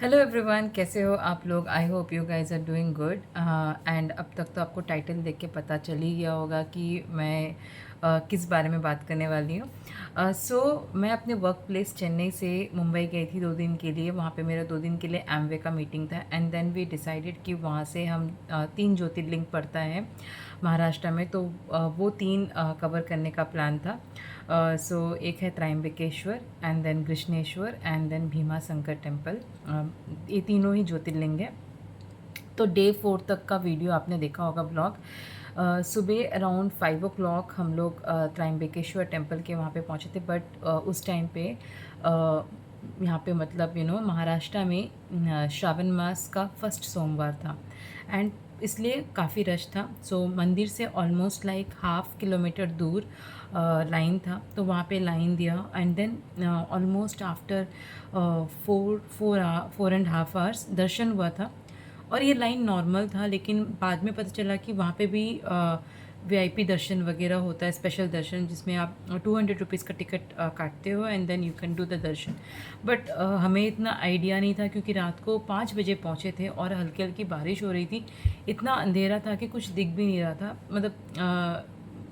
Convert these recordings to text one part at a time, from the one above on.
Hello everyone, कैसे हो आप लोग। I hope you guys are doing good. And अब तक तो आपको टाइटल देख के पता चल ही गया होगा कि मैं किस बारे में बात करने वाली हूँ। सो मैं अपने वर्क प्लेस चेन्नई से मुंबई गई थी 2 दिन के लिए। वहाँ पे मेरा 2 दिन के लिए एमवे का मीटिंग था एंड देन वी डिसाइडेड कि वहाँ से हम 3 ज्योतिर्लिंग पड़ता है महाराष्ट्र में, तो वो 3 कवर करने का प्लान था। सो एक है Trimbakeshwar and then Krishneshwar and then Bhima Shankar temple. ये तीनों ही ज्योतिर्लिंग है। तो डे 4 तक का वीडियो आपने देखा होगा ब्लॉग। सुबह अराउंड 5 o'clock हम लोग त्रयंबकेश्वर टेम्पल के वहाँ पे पहुँचे थे, बट उस टाइम पे यहाँ पे मतलब महाराष्ट्र में श्रावण मास का फर्स्ट सोमवार था एंड इसलिए काफ़ी रश था। सो मंदिर से ऑलमोस्ट लाइक 1/2 किलोमीटर दूर लाइन था, तो वहाँ पे लाइन दिया and then almost after 4.5 hours दर्शन हुआ था। और ये लाइन नॉर्मल था, लेकिन बाद में पता चला कि वहाँ पे भी वीआईपी दर्शन वगैरह होता है, स्पेशल दर्शन, जिसमें आप 200 रुपीज़ का टिकट काटते हो and then you can do the darshan. But हमें इतना आइडिया नहीं था क्योंकि रात को 5 बजे पहुँचे थे और हल्की हल्की बारिश हो रही थी। इतना अंधेरा था कि कुछ दिख भी नहीं रहा था, मतलब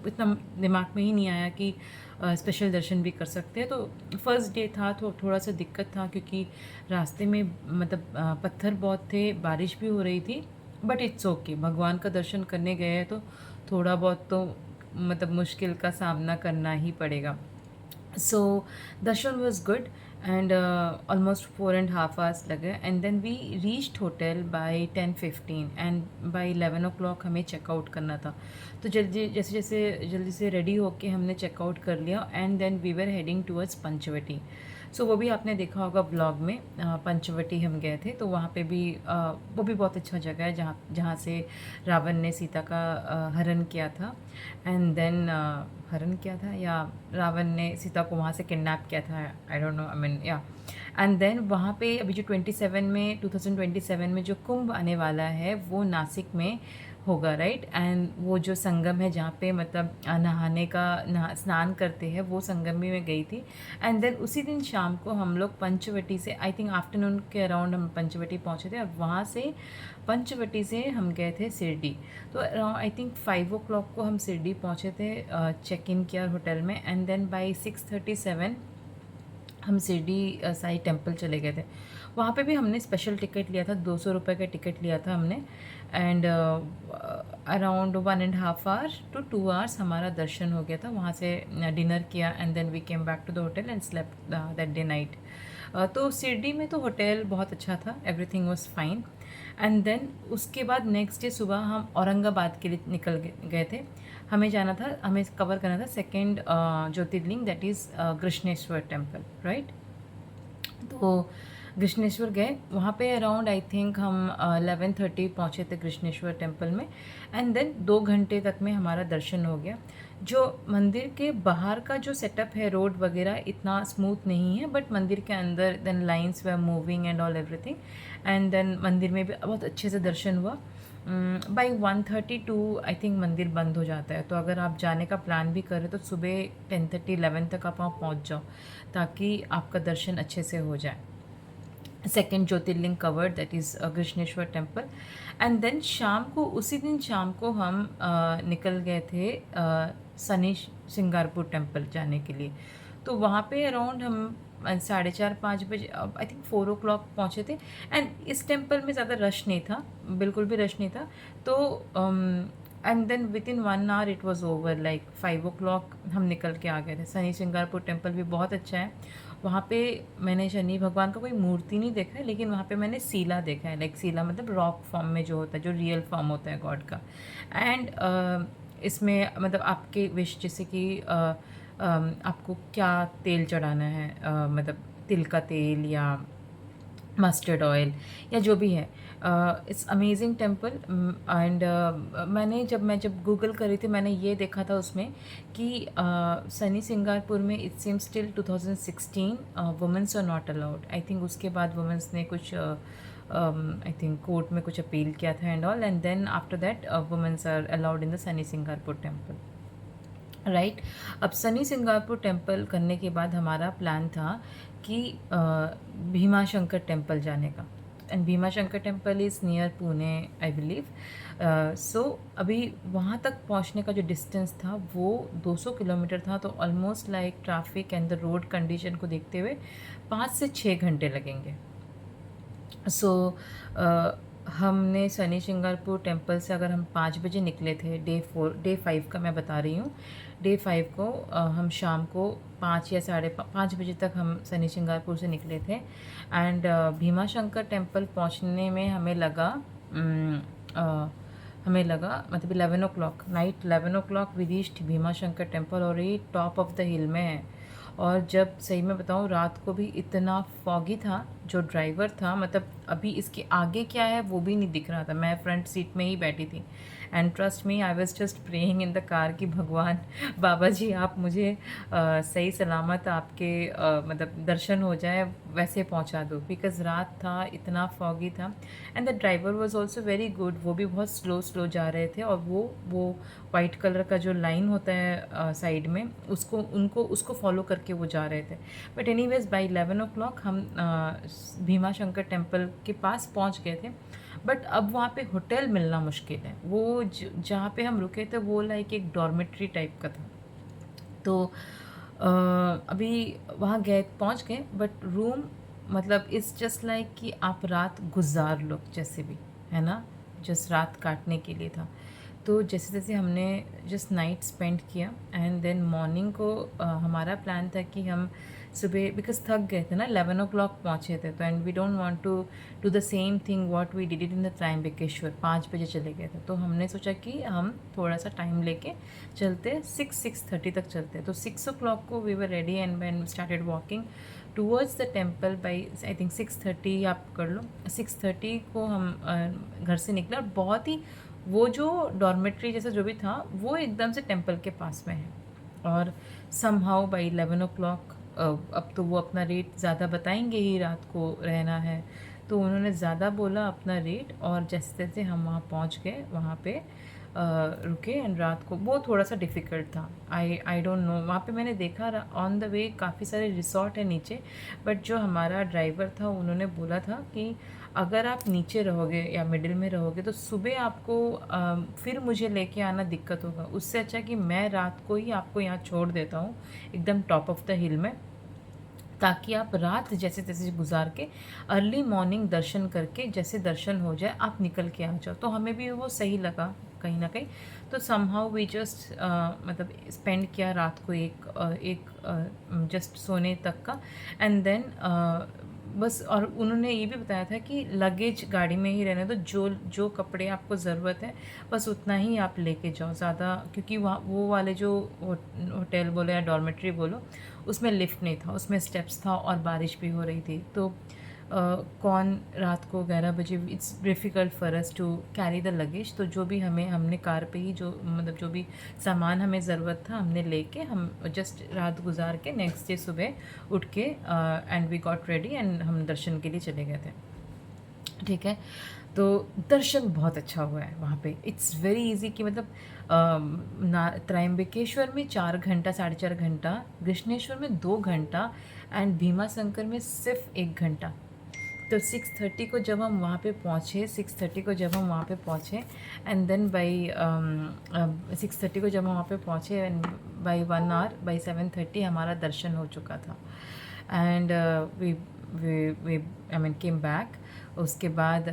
इतना दिमाग में ही नहीं आया कि स्पेशल दर्शन भी कर सकते हैं। तो फर्स्ट डे था तो थोड़ा सा दिक्कत था क्योंकि रास्ते में मतलब पत्थर बहुत थे, बारिश भी हो रही थी। बट इट्स ओके, भगवान का दर्शन करने गए हैं तो थोड़ा बहुत तो मतलब मुश्किल का सामना करना ही पड़ेगा। So darshan was good and almost 4.5 hours लगे and then we reached hotel by 10:15 and by 11 o'clock हमें चेकआउट करना था। तो जल्दी जैसे जैसे जल्दी से रेडी होके हमने चेकआउट कर लिया and then we were heading towards Panchavati. So वो भी आपने देखा होगा ब्लॉग में। पंचवटी हम गए थे, तो वहाँ पे भी वो भी बहुत अच्छा जगह है जहाँ जहाँ से रावण ने सीता का हरण किया था एंड देन हरण किया था या रावण ने सीता को वहाँ से किडनैप किया था, I don't know, I mean या। एंड देन वहाँ पे अभी जो 2027 में जो कुंभ आने वाला है वो नासिक में होगा, राइट। एंड वो जो संगम है जहाँ पे मतलब नहाने का स्नान करते हैं, वो संगम में मैं गई थी। एंड देन उसी दिन शाम को हम लोग पंचवटी से, आई थिंक आफ्टरनून के अराउंड हम पंचवटी पहुँचे थे और वहाँ से पंचवटी से हम गए थे शिरडी। तो अराउंड आई थिंक 5 o'clock को हम शिरडी पहुँचे थे, चेक इन किया होटल में एंड देन बाई 6:37 हम शिरडी साई टेम्पल चले गए थे। वहाँ पे भी हमने स्पेशल टिकट लिया था, 200 रुपये का टिकट लिया था हमने and around 1.5 hour to 2 hours हमारा दर्शन हो गया था। वहाँ से डिनर किया and then we came back to the hotel and slept that day night. तो शिरडी में तो होटल बहुत अच्छा था, everything was fine. And then उसके बाद नेक्स्ट डे सुबह हम औरंगाबाद के लिए निकल गए थे। हमें जाना था, हमें कवर करना था second Jyotirlinga, that is Krishneshwar temple, right. तो कृष्णेश्वर गए, वहाँ पे अराउंड आई थिंक हम 11:30 पहुँचे थे कृष्णेश्वर टेम्पल में एंड देन 2 घंटे तक में हमारा दर्शन हो गया। जो मंदिर के बाहर का जो सेटअप है, रोड वगैरह इतना स्मूथ नहीं है, बट मंदिर के अंदर then lines were moving and all everything and then मंदिर में भी बहुत अच्छे से दर्शन हुआ। बाई 1:32 आई थिंक मंदिर बंद हो जाता है, तो अगर आप जाने का प्लान भी करें तो सुबह 10:30-11 तक आप वहाँ पहुँच जाओ ताकि आपका दर्शन अच्छे से हो जाए। Second jyotirlinga covered, that is Krishneshwar temple. And then शाम को, उसी दिन शाम को हम निकल गए थे शनि सिंगारपुर टेम्पल जाने के लिए। तो वहाँ पे अराउंड हम 4:30-5 बजे आई थिंक 4 o'clock पहुँचे थे एंड इस टेम्पल में ज़्यादा रश नहीं था, बिल्कुल भी रश नहीं था। तो and then within 1 hour it was over, like 5 o'clock हम निकल के आ गए थे। शनि सिंगारपुर टेम्पल भी बहुत अच्छा है। वहाँ पे मैंने शनि भगवान का कोई मूर्ति नहीं देखा है, लेकिन वहाँ पे मैंने सीला देखा है, लाइक सीला मतलब रॉक फॉर्म में जो होता है, जो रियल फॉर्म होता है गॉड का। एंड इसमें मतलब आपके विश, जैसे कि आपको क्या तेल चढ़ाना है, मतलब तिल का तेल या मस्टर्ड ऑयल या जो भी है। It's amazing temple. एंड मैं जब गूगल कर रही थी, मैंने ये देखा था उसमें कि शनि सिंगारपुर में it seems till 2016 womens are not allowed. I think उसके बाद वुमेंस ने कुछ आई थिंक कोर्ट में कुछ अपील किया था and all, and then after that womens are allowed in the Shani Singarpur temple, right. अब शनि सिंगारपुर टेम्पल करने के बाद हमारा प्लान था कि भीमा शंकर टेम्पल जाने का। And Bhima Shankar temple is near Pune I believe. So अभी वहाँ तक पहुँचने का जो डिस्टेंस था वो 200 किलोमीटर था. तो almost like traffic and the road condition को देखते हुए 5 से 6 घंटे लगेंगे. सो हमने शनि शिंगारपुर टेम्पल से अगर हम 5 बजे निकले थे, डे 5 का मैं बता रही हूँ. डे 5 को हम शाम को 5 या 5:30 बजे तक हम शनि शिंगारपुर से निकले थे. एंड भीमा शंकर टेम्पल पहुँचने में हमें लगा मतलब 11 o'clock, night 11 o'clock we reached Bhima Shankar temple. और ये टॉप ऑफ द हिल में है. और जब सही में बताऊँ, रात को भी इतना फॉगी था. जो ड्राइवर था, मतलब अभी इसके आगे क्या है वो भी नहीं दिख रहा था. मैं फ्रंट सीट में ही बैठी थी. And trust me, I was just praying in the car कि भगवान बाबा जी आप मुझे सही सलामत आपके मतलब दर्शन हो जाए वैसे पहुंचा दो. बिकॉज़ रात था, इतना फॉगी था. And the driver was also very good. वो भी बहुत स्लो स्लो जा रहे थे. और वो वाइट कलर का जो लाइन होता है साइड में, उसको फॉलो करके वो जा रहे थे. बट एनीवेज बाई 11 o'clock हम भीमा शंकर टेम्पल के पास पहुंच गए थे. बट अब वहाँ पे होटल मिलना मुश्किल है. वो जहाँ पे हम रुके थे वो लाइक एक डॉर्मेट्री टाइप का था. तो अभी वहाँ गए, पहुँच गए. बट रूम मतलब इट्स जस्ट लाइक कि आप रात गुजार लो जैसे भी, है ना. जस्ट रात काटने के लिए था. तो जैसे जैसे हमने जस्ट नाइट स्पेंड किया. एंड देन मॉर्निंग को हमारा प्लान था कि हम सुबह, बिकॉज थक गए थे ना, 11 o'clock पहुँचे थे. तो and we don't want to do the same thing what we did it in the Trimbakeshwar. 5 बजे चले गए थे. तो हमने सोचा कि हम थोड़ा सा टाइम लेके चलते, 6:30 तक चलते. तो 6 o'clock को we were ready and when started walking towards the temple by I think 6:30 आप कर लो. 6:30 को हम घर से निकले. और बहुत ही वो जो डॉर्मेट्री जैसा जो भी था वो एकदम से टेम्पल के पास में है. और समहाउ बाई 11 o'clock अब तो वो अपना रेट ज़्यादा बताएंगे ही, रात को रहना है तो उन्होंने ज़्यादा बोला अपना रेट. और जैसे जैसे हम वहाँ पहुँच गए, वहाँ पे रुके. एंड रात को वो थोड़ा सा डिफ़िकल्ट था. आई डोंट नो, वहाँ पे मैंने देखा ऑन द वे काफ़ी सारे रिसॉर्ट है नीचे. बट जो हमारा ड्राइवर था उन्होंने बोला था कि अगर आप नीचे रहोगे या मिडिल में रहोगे तो सुबह आपको फिर मुझे लेके आना दिक्कत होगा. उससे अच्छा कि मैं रात को ही आपको यहाँ छोड़ देता हूँ एकदम टॉप ऑफ द हिल में, ताकि आप रात जैसे तैसे गुजार के अर्ली मॉर्निंग दर्शन करके, जैसे दर्शन हो जाए आप निकल के आ जाओ. तो हमें भी वो सही लगा कहीं ना कहीं. तो समहाउ वी जस्ट मतलब स्पेंड किया रात को एक जस्ट सोने तक का. एंड देन बस. और उन्होंने ये भी बताया था कि लगेज गाड़ी में ही रहने दो. जो जो कपड़े आपको ज़रूरत है बस उतना ही आप लेके जाओ, ज़्यादा. क्योंकि वहाँ वो वाले जो होटल बोलो या डॉर्मेट्री बोलो, उसमें लिफ्ट नहीं था, उसमें स्टेप्स था और बारिश भी हो रही थी. तो कौन रात को 11 बजे, it's difficult for us to carry the luggage. तो जो भी हमने कार पे ही जो मतलब जो भी सामान हमें ज़रूरत था हमने लेके हम जस्ट रात गुजार के नेक्स्ट डे सुबह उठ के and we got ready and हम दर्शन के लिए चले गए थे. ठीक है. तो दर्शन बहुत अच्छा हुआ है वहाँ पे. इट्स वेरी इजी कि मतलब त्रयंबकेश्वर में 4 घंटा 4.5 घंटा, कृष्णेश्वर में 2 घंटा एंड भीमा शंकर में सिर्फ 1 घंटा. तो 6:30 को जब हम वहाँ पे पहुँचे, 6:30 को जब हम वहाँ पे पहुँचे एंड देन बाई 6:30 को जब हम वहाँ पे पहुँचे एंड बाई 1 आवर, बाई 7:30 हमारा दर्शन हो चुका था. And we we I mean came back. उसके बाद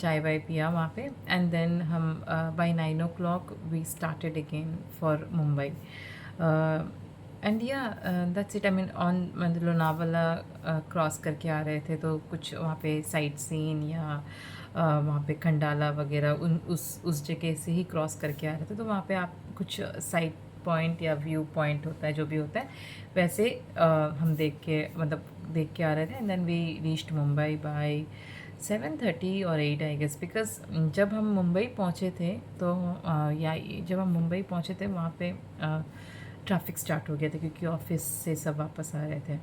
चाय वाय पिया वहाँ पे. एंड देन हम by 9 o'clock we started again for Mumbai. And yeah that's it. I mean on मतलब लोनावाला क्रॉस करके आ रहे थे तो कुछ वहाँ पे साइट सीन या वहाँ पे खंडाला वगैरह उस जगह से ही क्रॉस करके आ रहे थे. तो वहाँ पे आप कुछ साइट पॉइंट या व्यू पॉइंट होता है जो भी होता है वैसे हम देख के आ रहे थे. And then we reached Mumbai by 7:30 और 8 आई गेस. बिकॉज जब हम मुंबई पहुँचे थे तो जब हम मुंबई पहुँचे थे वहाँ पे ट्रैफिक स्टार्ट हो गया था क्योंकि ऑफिस से सब वापस आ रहे थे.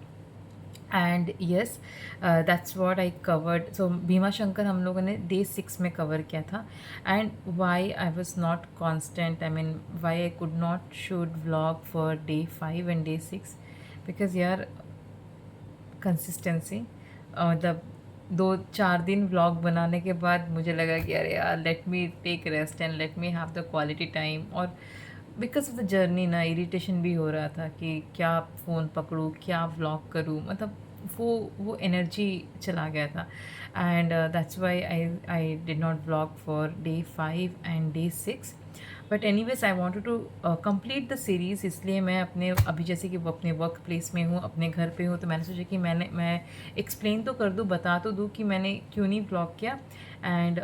And yes, that's what I covered. So Bhima Shankar हम लोगों ने डे 6 में कवर किया था. And why I was not constant, I mean why I could not shoot vlog for day 5 and day 6, because यार कंसिस्टेंसी मतलब 2-4 दिन व्लॉग बनाने के बाद मुझे लगा कि अरे यार, let me take rest and let me have the quality time. और बिकॉज ऑफ द जर्नी ना इरिटेशन भी हो रहा था कि क्या फ़ोन पकड़ूँ, क्या व्लॉग करूँ, मतलब वो एनर्जी चला गया था। And that's why I did not vlog for day 5 and day 6। But anyways I wanted to complete the series, इसलिए मैं अपने अभी जैसे कि वो अपने वर्क प्लेस में हूँ, अपने घर पे हूँ, तो मैंने सोचा कि मैं एक्सप्लेन तो कर दूँ, बता तो दूँ कि मैंने क्यों नहीं व्लॉग किया। And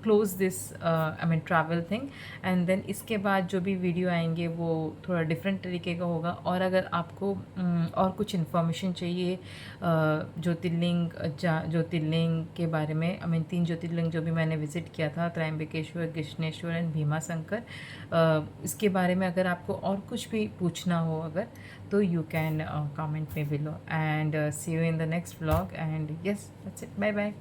close this I mean travel thing. And then इसके बाद जो भी वीडियो आएंगे वो थोड़ा डिफरेंट तरीके का होगा। और अगर आपको और कुछ इन्फॉर्मेशन चाहिए ज्योतिर्लिंग के बारे में, आई मीन 3 ज्योतिर्लिंग जो भी मैंने विज़िट किया था, त्रयंबकेश्वर, कृष्णेश्वर एंड भीमा शंकर, इसके बारे में अगर आपको और कुछ भी पूछना हो अगर, तो यू कैन कमेंट में बिलो। And see you in the next vlog and yes that's it, bye bye.